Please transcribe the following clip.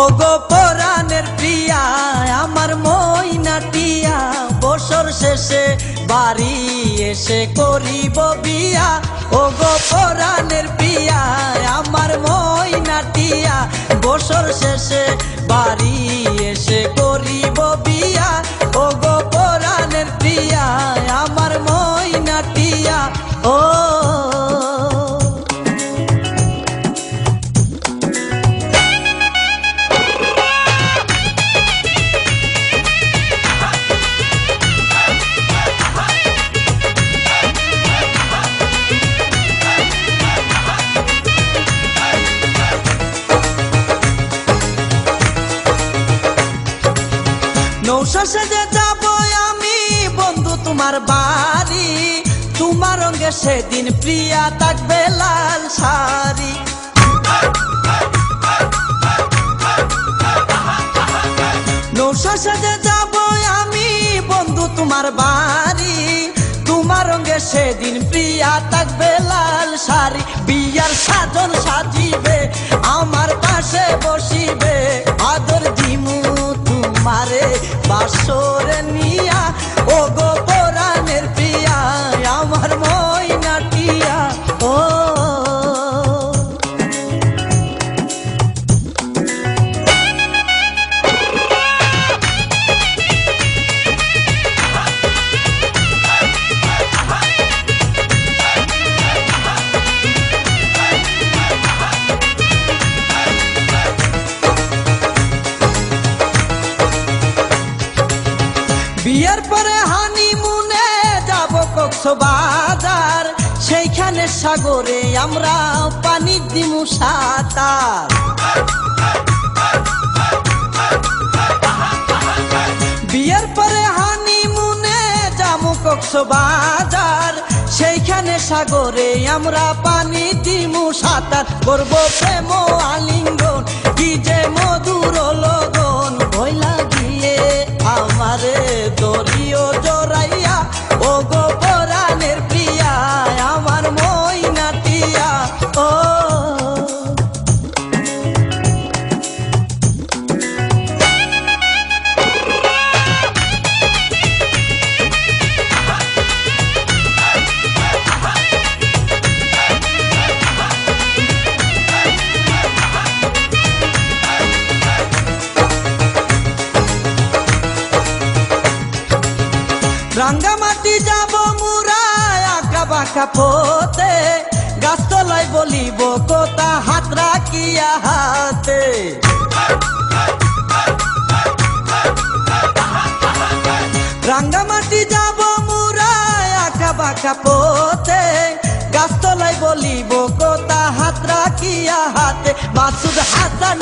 ওগো পরাণের প্রিয়া আমার ময়নাটিয়া, বছর শেষে বাড়ি এসে করিব বিয়া। ওগো পরাণের প্রিয়া আমার ময়নাটিয়া, বছর শেষে বাড়ি এসে করিব বিয়া। ওগো পরাণের প্রিয়া আমার ময়নাটিয়া। ও নৌশা সেজে যাব আমি বন্ধু তোমার বাড়ি, তোমার রঙে সেদিন প্রিয়া থাকবে লাল শাড়ি। নৌশা সেজে যাব আমি বন্ধু তোমার বাড়ি, তোমার রঙে সেদিন প্রিয়া থাকবে লাল শাড়ি। বিয়ার সাজন সাজিবে আমার পাশে বসিবে, আদর দিমু তোমারে বাসরে নিয়া। ওগো পরাণের প্রিয়া আমার ময়নাটিয়া। ও বিয়ের পরে হানিমুনে যাব কক্সবাজার, সেইখানে সাগরে আমরা পানি দিমু সাঁতার। বিয়ের পরে হানিমুনে যাব কক্সবাজার, সেইখানে সাগরে আমরা পানি দিমু সাঁতার। করবো প্রেম আলিঙ্গন কি যে মধুর লগন, ভয় লাগিলে আমারে দরিও জড়াইয়া। ওগো পরাণের প্রিয়া আমার ময়নাটিয়া। ও রাঙ্গামাটি যাব মুরা আঁকা বাঁকা পথে, গাছতলায় বলিব কথা হাত রাখিয়া হাতে। রাঙ্গামাটি যাব মুরা আঁকা বাঁকা পথে, গাছতলায় বলিব কথা হাত রাখিয়া হাতে। মাসুদ হাসান